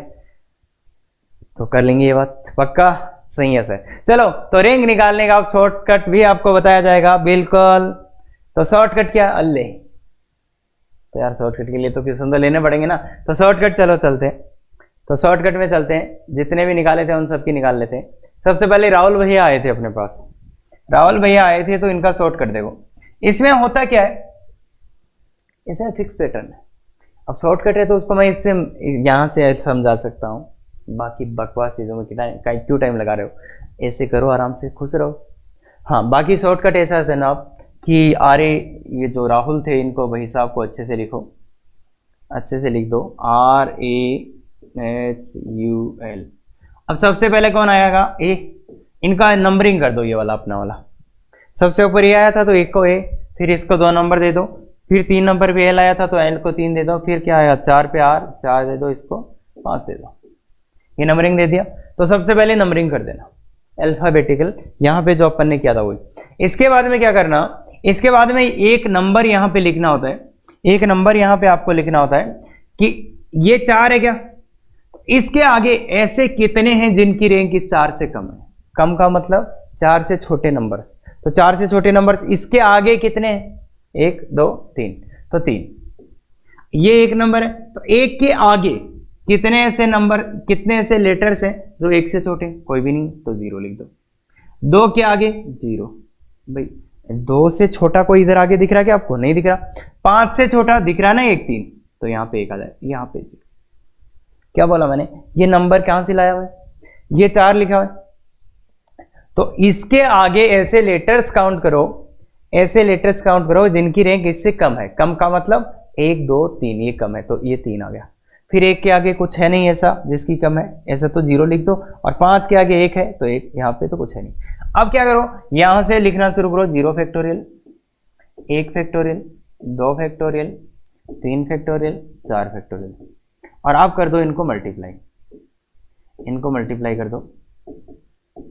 तो कर लेंगे ये बात पक्का, सही है सर। चलो, तो रैंक निकालने का शॉर्टकट भी आपको बताया जाएगा बिल्कुल। तो शॉर्टकट क्या, अल्ले, तो यार शॉर्टकट के लिए तो क्वेश्चन तो लेने पड़ेंगे ना, तो शॉर्टकट चलो चलते हैं। तो शॉर्टकट में चलते हैं, जितने भी निकाले थे उन सबकी निकाल लेते हैं। सबसे पहले राहुल भैया आए थे अपने पास, राहुल भैया आए थे, तो इनका शॉर्टकट देखो। इसमें होता क्या है, इसमें फिक्स पैटर्न है। अब शॉर्टकट है तो उसको मैं इससे यहां से समझा सकता हूँ, बाकी बकवास चीजों में क्यों टाइम लगा रहे हो, ऐसे करो आराम से, खुश रहो। हाँ बाकी शॉर्टकट ऐसा है जनाब कि आरे, ये जो राहुल थे इनको भाई साहब को अच्छे से लिखो, अच्छे से लिख दो, RAHUL। अब सबसे पहले कौन आएगा, ए, इनका नंबरिंग कर दो, ये वाला अपना वाला सबसे ऊपर ये आया था तो एक को ए, फिर इसको 2 नंबर दे दो, फिर 3 नंबर पे एल आया था तो एल को 3 दे दो, फिर क्या आया 4 पे आर 4 दे दो, इसको 5 दे दो, ये नंबरिंग दे दिया। तो सबसे पहले नंबरिंग कर देना अल्फाबेटिकल, यहाँ पे जो अपन ने किया था वही। इसके बाद में क्या करना, इसके बाद में एक नंबर यहाँ पे लिखना होता है, एक नंबर यहाँ पे आपको लिखना होता है कि ये 4 है क्या, इसके आगे ऐसे कितने हैं जिनकी रैंक इस 4 से कम है। कम का मतलब 4 से छोटे नंबर्स, तो 4 से छोटे नंबर्स इसके आगे कितने हैं, 1 2 3, तो 3, ये एक नंबर है। तो एक के आगे कितने ऐसे नंबर, कितने ऐसे लेटर्स हैं जो 1 से छोटे, कोई भी नहीं, तो 0 लिख दो। 2 के आगे 0, भाई 2 से छोटा कोई इधर आगे दिख रहा है क्या आपको, नहीं दिख रहा। 5 से छोटा दिख रहा है ना 1 3, तो यहाँ पे 1 आ जाए, यहाँ पे 0। क्या बोला मैंने, ये नंबर कहां से लाया हुआ है, ये 4 लिखा हुआ है, तो इसके आगे ऐसे लेटर्स काउंट करो, ऐसे लेटर्स काउंट करो जिनकी रैंक इससे कम है। कम का मतलब 1 2 3, ये कम है तो ये 3 आ गया। फिर 1 के आगे कुछ है नहीं ऐसा जिसकी कम है, ऐसा तो 0 लिख दो। और 5 के आगे 1 है तो 1, यहाँ पे तो कुछ है नहीं। अब क्या करो, यहां से लिखना शुरू करो 0 factorial, 1 factorial, 2 factorial, 3 factorial, 4 factorial. और आप कर दो इनको मल्टीप्लाई, इनको मल्टीप्लाई कर दो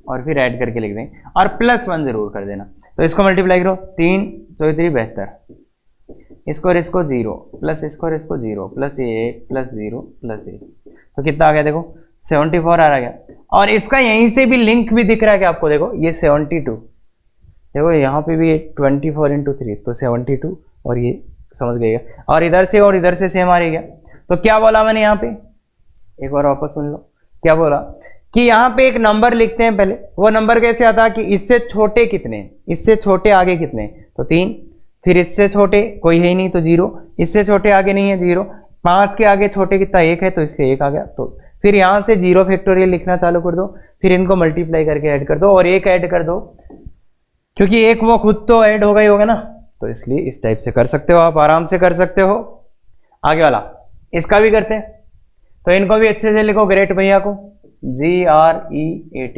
और फिर ऐड करके लिख दें, और +1 जरूर कर देना। तो इसको मल्टीप्लाई करो, 3 4 72, इसको और इसको 0 प्लस इसको और इसको 0 प्लस 1 प्लस 0 प्लस 1, तो कितना आ गया देखो 74 आ गया। और इसका यहीं से भी लिंक भी दिख रहा है कि आपको, देखो ये 72, देखो यहाँ पे भी 24 × 3 तो 72, और ये समझ गएगा। और इधर से सेम आ रही है। तो क्या बोला मैंने यहाँ पे, एक बार वापस सुन लो, क्या बोला कि यहाँ पे एक नंबर लिखते हैं पहले। वो नंबर कैसे आता कि इससे छोटे कितने, इससे छोटे आगे कितने, तो 3, फिर इससे छोटे कोई है ही नहीं तो 0, इससे छोटे आगे नहीं है 0, 5 के आगे छोटे कितना 1 है तो इसके 1 आ गया। तो फिर यहाँ से 0 फैक्टोरियल लिखना चालू कर दो, फिर इनको मल्टीप्लाई करके ऐड कर दो, और 1 ऐड कर दो क्योंकि 1 वो खुद तो ऐड होगा ही होगा ना, तो इसलिए इस टाइप से कर सकते हो, आप आराम से कर सकते हो। आगे वाला इसका भी करते हैं, तो इनको भी अच्छे से लिखो, ग्रेट भैया को GREAT,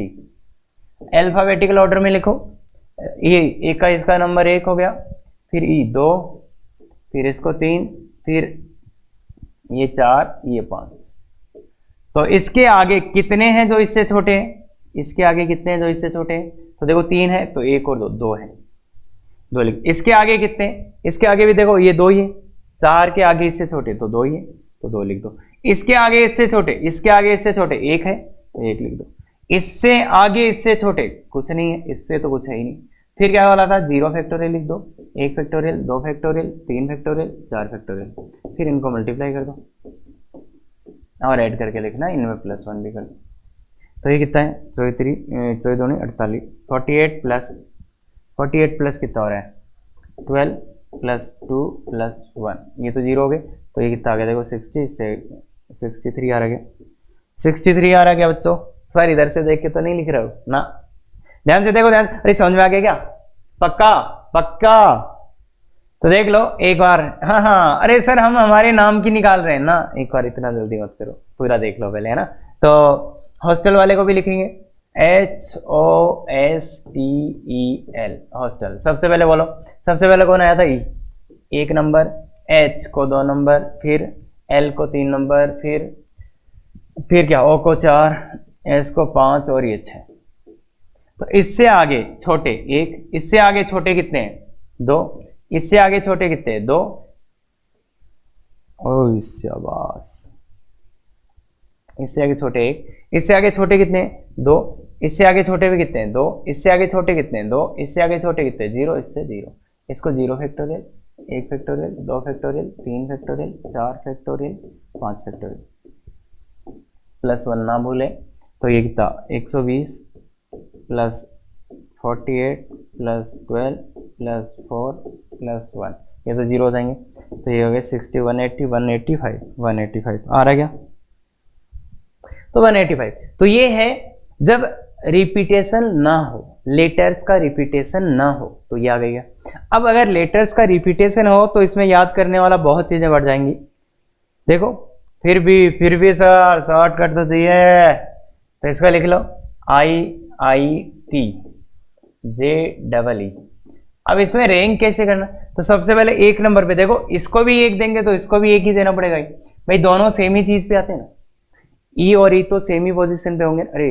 अल्फाबेटिकल ऑर्डर में लिखो। ये एक का इसका नंबर 1 हो गया, फिर E 2, फिर इसको 3, फिर ये 4, ये 5। तो इसके आगे कितने हैं जो इससे छोटे हैं, इसके आगे कितने हैं जो इससे छोटे हैं, तो देखो 3 है तो 1 और 2 है, 2 लिख। इसके आगे कितने, इसके आगे भी देखो ये 2 ही है, 4 के आगे इससे छोटे तो 2 ही है तो 2 लिख दो। इसके आगे इससे छोटे, इसके आगे इससे छोटे 1 है तो 1 लिख दो। इससे आगे इससे छोटे कुछ नहीं है, इससे तो कुछ है ही नहीं। फिर क्या वाला था, 0 फैक्टोरियल लिख दो, 1 फैक्टोरियल, 2 फैक्टोरियल, 3 फैक्टोरियल, 4 फैक्टोरियल। फिर इनको मल्टीप्लाई कर दो और ऐड करके लिखना, इनमें +1 भी कर दो। तो ये कितना है, 24 2 48, 48 प्लस कितना हो रहा है 12 + 2 + 1, ये तो 0 हो गए, तो ये कितना आ गया देखो 60 से 63 आ रहा गया, 63 आ रहा गया बच्चों। सर इधर से देख के तो नहीं लिख रहे हो ना, ध्यान से देखो, ध्यान। अरे समझ में आ गया क्या, पक्का पक्का, तो देख लो एक बार। हाँ हाँ, अरे सर हम हमारे नाम की निकाल रहे हैं ना, एक बार इतना जल्दी मत करो, पूरा देख लो पहले, है ना। तो हॉस्टल वाले को भी लिखेंगे HOSTEL, हॉस्टल। सबसे पहले बोलो, सबसे पहले कौन आया था, E, 1 नंबर, H को 2 नंबर, फिर L को 3 नंबर, फिर क्या O को 4, S को 5 और ये 6। तो इससे आगे छोटे 1, इससे आगे छोटे कितने हैं 2, इससे आगे छोटे कितने हैं 2, ओ शाबाश। इससे आगे छोटे 1, इससे आगे छोटे कितने हैं 2, इससे आगे छोटे भी कितने हैं 2, इससे आगे छोटे कितने हैं 2, इससे आगे छोटे कितने हैं 0, इससे 0। इसको 0 factorial, 1 factorial, 2 factorial, 3 factorial, 4 factorial, 5 factorial, +1 ना भूले। तो ये कितना 120 + 48 + 12 + 4 + 1, ये तो 0 हो जाएंगे, तो ये हो गया 60, 180, 185 आ रहा क्या, तो 185। तो ये है जब रिपीटेशन ना हो, लेटर्स का रिपीटेशन ना हो, तो ये आ गया। अब अगर लेटर्स का रिपीटेशन हो तो इसमें याद करने वाला बहुत चीजें बढ़ जाएंगी। देखो फिर भी सर शॉर्टकट तो चाहिए, तो इसका लिख लो IITJEE। अब इसमें रैंक कैसे करना, तो सबसे पहले 1 नंबर पे देखो, इसको भी 1 देंगे तो इसको भी 1 ही देना पड़ेगा भाई, दोनों सेम ही चीज पे आते हैं ना, E और E तो सेम ही पोजीशन पे होंगे। अरे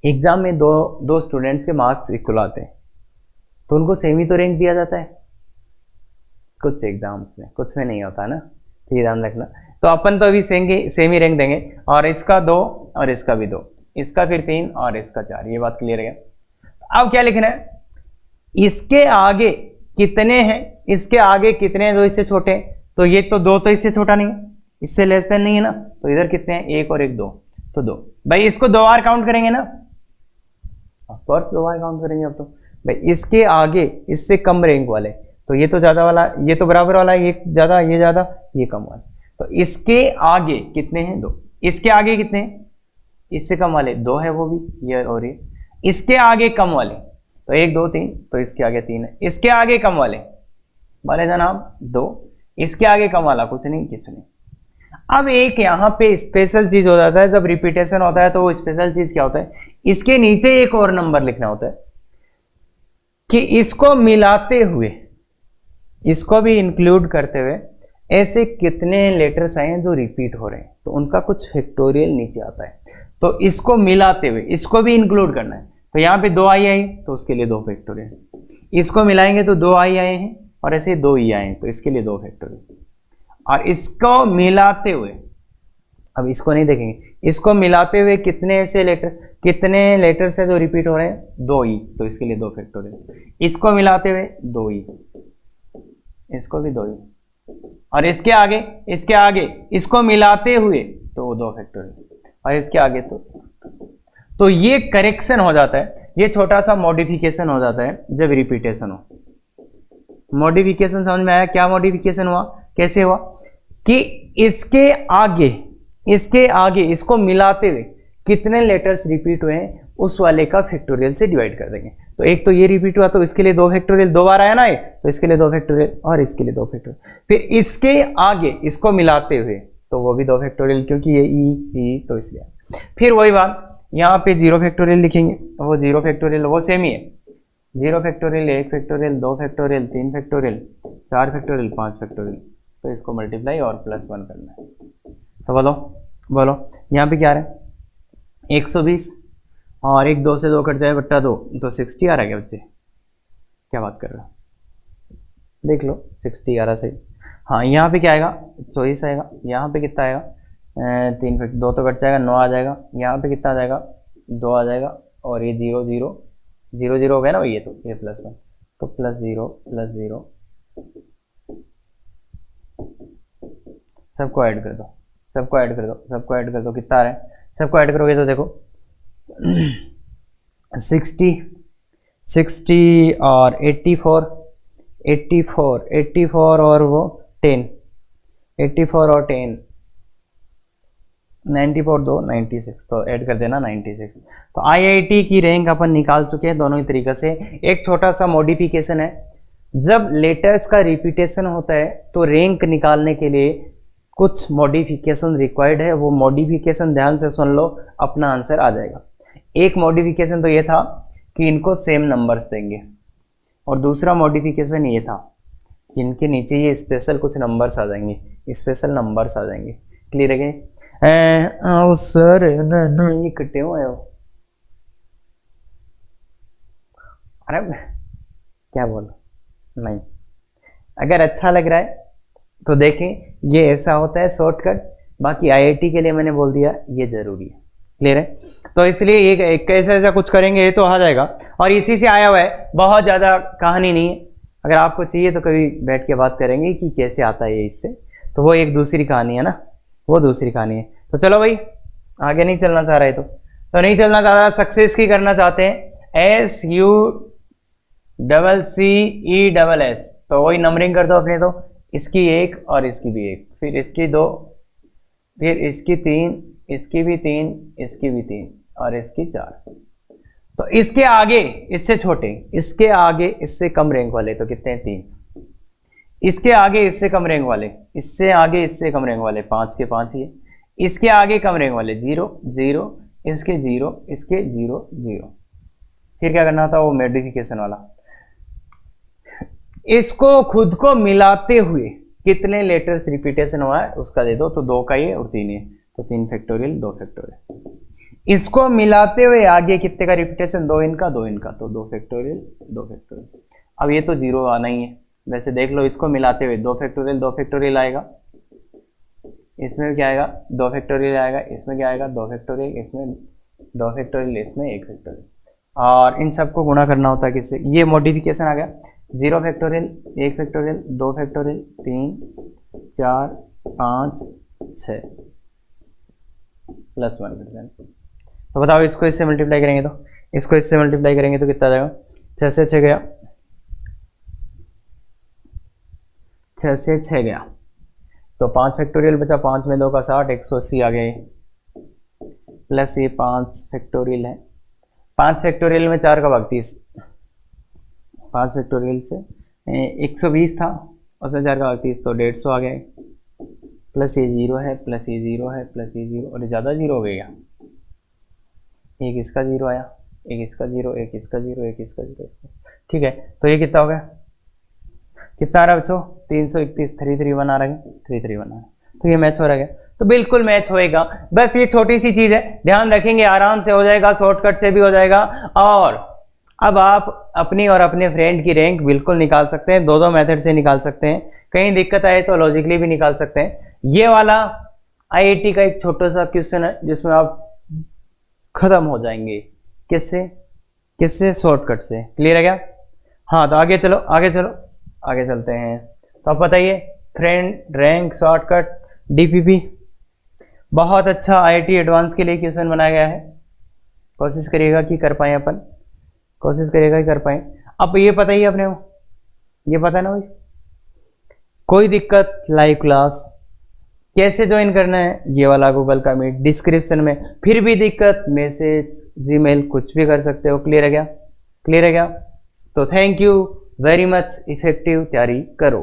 एग्जाम में दो स्टूडेंट्स के मार्क्स इक्वल आते हैं तो उनको सेम ही तो रैंक दिया जाता है, कुछ एग्जाम्स में, कुछ में नहीं होता ना, तो ये ध्यान रखना। तो अपन तो अभी सेम ही रैंक देंगे, और इसका 2 और इसका भी 2, इसका फिर 3 और इसका 4, ये बात क्लियर है। अब क्या लिखना है, इसके आगे कितने हैं, इसके आगे कितने हैं जो इससे छोटे हैं, तो ये तो 2 तो इससे छोटा नहीं है, इससे लेस देन नहीं है ना, तो इधर कितने हैं 1 और 1 2, तो 2। भाई इसको 2 बार काउंट करेंगे ना, ऑफकोर्स 2 बार काउंट करेंगे। अब तो भाई इसके आगे इससे कम रैंक वाले, तो ये तो ज्यादा वाला, ये तो बराबर वाला, ये ज्यादा, ये ज्यादा, ये कम वाला, तो इसके आगे कितने हैं 2, इसके आगे कितने हैं, इससे कम वाले 2 है वो भी, ये और ये। इसके आगे कम वाले, तो 1 2 3, तो इसके आगे 3 है। इसके आगे कम वाले जनाब 2, इसके आगे कम वाला कुछ नहीं, किसी नहीं। अब एक यहाँ पे स्पेशल चीज हो जाता है, जब रिपीटेशन होता है तो वो स्पेशल चीज क्या होता है, इसके नीचे एक और नंबर लिखना होता है कि इसको मिलाते हुए, इसको भी इंक्लूड करते हुए ऐसे कितने लेटर्स आए हैं जो रिपीट हो रहे हैं, तो उनका कुछ फैक्टोरियल नीचे आता है। तो इसको मिलाते हुए इसको भी इंक्लूड करना है, तो यहाँ पे 2 आई तो उसके लिए 2 फैक्टोरियल। इसको मिलाएंगे तो 2 आई आए हैं, और ऐसे 2 ई आए हैं, तो इसके लिए 2 फैक्टोरियल। और इसको मिलाते हुए, अब इसको नहीं देखेंगे, इसको मिलाते हुए कितने ऐसे लेटर, कितने लेटर्स है जो रिपीट हो रहे हैं, 2 ई, तो इसके लिए 2 फैक्टोरियल। इसको मिलाते हुए 2 ई, इसको भी 2 ई, और इसके आगे इसको मिलाते हुए तो 2 फैक्टोरियल, और इसके आगे तो ये करेक्शन हो जाता है, ये छोटा सा मॉडिफिकेशन हो जाता है जब रिपीटेशन हो। मॉडिफिकेशन समझ में आया? क्या मॉडिफिकेशन हुआ, कैसे हुआ कि इसके आगे इसको मिलाते हुए कितने लेटर्स रिपीट हुए हैं उस वाले का फैक्टोरियल से डिवाइड कर देंगे। तो एक तो ये रिपीट हुआ तो इसके लिए 2 फैक्टोरियल, 2 बार आया ना ये, तो इसके लिए 2 फैक्टोरियल, और इसके लिए 2 फैक्टोरियल। फिर इसके आगे इसको मिलाते हुए तो वो भी 2 फैक्टोरियल, क्योंकि ये ई तो इसलिए। फिर वही बात यहाँ पे 0 फैक्टोरियल लिखेंगे, वो 0 फैक्टोरियल वो सेम ही है, 0 factorial, 1 factorial, 2 factorial, 3 factorial, 4 factorial, 5 factorial. तो इसको मल्टीप्लाई और +1 करना है। तो बोलो यहाँ पे क्या आ रहा है, 120, और 1 2 से 2 कट जाए बट्टा 2, तो 60 आ रहा है क्या बच्चे? क्या बात कर रहे हो, देख लो 60 आ रहा सही। हाँ, यहाँ पे क्या आएगा, 24 आएगा। यहाँ पे कितना आएगा, 3 2 तो कट जाएगा, 9 आ जाएगा। यहाँ पे कितना आ जाएगा, 2 आ जाएगा, और ये 0 0 0 0 हो गया ना भाई, ये तो ये +1, तो +0 +0, सबको ऐड कर दो, सबको ऐड कर दो, कितना आ रहा है, सबको ऐड करोगे तो देखो 60 और 84 और वो 10, 84 और 10, 94 2 96, तो ऐड कर देना 96। तो IIT की रैंक अपन निकाल चुके हैं दोनों ही तरीके से। एक छोटा सा मॉडिफिकेशन है, जब लेटर्स का रिपीटेशन होता है तो रैंक निकालने के लिए कुछ मॉडिफिकेशन रिक्वायर्ड है, वो मॉडिफिकेशन ध्यान से सुन लो, अपना आंसर आ जाएगा। एक मॉडिफिकेशन तो ये था कि इनको सेम नंबर्स देंगे, और दूसरा मॉडिफिकेशन ये था कि इनके नीचे ये स्पेशल कुछ नंबर्स आ जाएंगे, स्पेशल नंबर्स आ जाएंगे। क्लियर है क्या? सर ना ये कटे हुए हो, अरे क्या बोलो, नहीं, अगर अच्छा लग रहा है तो देखें, ये ऐसा होता है शॉर्टकट। बाकी IIT के लिए मैंने बोल दिया ये जरूरी है। क्लियर है? तो इसलिए ये कैसे ऐसा कुछ करेंगे, ये तो आ जाएगा, और इसी से आया हुआ है, बहुत ज़्यादा कहानी नहीं है। अगर आपको चाहिए तो कभी बैठ के बात करेंगे कि कैसे आता है ये इससे, तो वो एक दूसरी कहानी है ना, वो दूसरी कहानी है। तो चलो भाई, आगे नहीं चलना चाह रहे तो नहीं चलना चाह रहा, सक्सेस की करना चाहते हैं, SUCCESS, तो वही नंबरिंग कर दो अपने, तो इसकी 1 और इसकी भी 1, फिर इसकी 2, फिर इसकी 3, इसकी भी 3, इसकी भी 3, और इसकी 4। तो इसके आगे इससे छोटे, इसके आगे इससे कम रैंक वाले तो कितने हैं, 3। इसके आगे इससे कम रैंक वाले, इससे आगे इससे कम रैंक वाले 5 के 5 ही है। इसके आगे कम रैंक वाले 0 0, इसके 0, इसके 0 0। फिर क्या करना था, वो मॉडिफिकेशन वाला, इसको खुद को मिलाते हुए कितने लेटर्स रिपीटेशन हुआ है उसका दे दो, तो 2 का ये और 3 है, तो 3 फैक्टोरियल 2 फैक्टोरियल। इसको मिलाते हुए आगे कितने का रिपीटेशन, 2 इनका 2 इनका, तो 2 फैक्टोरियल 2 फैक्टोरियल। अब ये तो 0 आना ही है, वैसे देख लो, इसको मिलाते हुए 2 फैक्टोरियल आएगा, इसमें क्या आएगा, 2 फैक्टोरियल आएगा, इसमें क्या आएगा, 2 फैक्टोरियल, इसमें 2 फैक्टोरियल, इसमें 1 फैक्टोरियल, और इन सबको गुणा करना होता है किससे, ये मॉडिफिकेशन आ गया। 0 फैक्टोरियल, 1 फैक्टोरियल, 2 फैक्टोरियल, 3 4 5 6 +1%। तो बताओ, इसको इससे मल्टीप्लाई करेंगे तो, इसको इससे मल्टीप्लाई करेंगे तो कितना आ जाएगा, 6 से 6 गया, 6 से 6 गया, तो 5 फैक्टोरियल बचा, 5 में 2 का 60, 180 आ गए, प्लस ये 5 फैक्टोरियल है, 5 फैक्टोरियल में 4 का भाग 30, 5 फैक्टोरियल से 120 था, उसमें 4 का भाग 30 तो 150 आ गया, प्लस ये 0 है, प्लस ये 0 है, प्लस ये 0, और ज़्यादा 0 हो गया, एक इसका 0 आया, एक इसका 0, एक इसका 0, एक इसका 0, ठीक है। तो ये कितना हो गया, कितना आ रहा है बच्चों, 331, 331 आ रहा है, 331 आ रहा है, तो ये मैच हो रहा है, तो बिल्कुल मैच होएगा। बस ये छोटी सी चीज है, ध्यान रखेंगे, आराम से हो जाएगा, शॉर्टकट से भी हो जाएगा। और अब आप अपनी और अपने फ्रेंड की रैंक बिल्कुल निकाल सकते हैं, दो मेथड से निकाल सकते हैं, कहीं दिक्कत आए तो लॉजिकली भी निकाल सकते हैं। ये वाला आईआईटी का एक छोटा सा क्वेश्चन है जिसमें आप खत्म हो जाएंगे, किससे, किससे, शॉर्टकट से। क्लियर है क्या? हाँ, तो आगे चलो, आगे चलो, आगे चलते हैं। तो आप बताइए, फ्रेंड रैंक शॉर्टकट डीपीपी, बहुत अच्छा आईआईटी एडवांस के लिए क्वेश्चन बनाया गया है, कोशिश करिएगा कि कर पाए अपन, कोशिश करिएगा कि कर पाए। अब ये पता ही है अपने को, ये पता है ना भाई, कोई दिक्कत लाइव क्लास कैसे ज्वाइन करना है, ये वाला गूगल का मीट डिस्क्रिप्शन में, फिर भी दिक्कत मैसेज जीमेल कुछ भी कर सकते हो। क्लियर है क्या? क्लियर है क्या? तो thank you very much, effective तैयारी करो।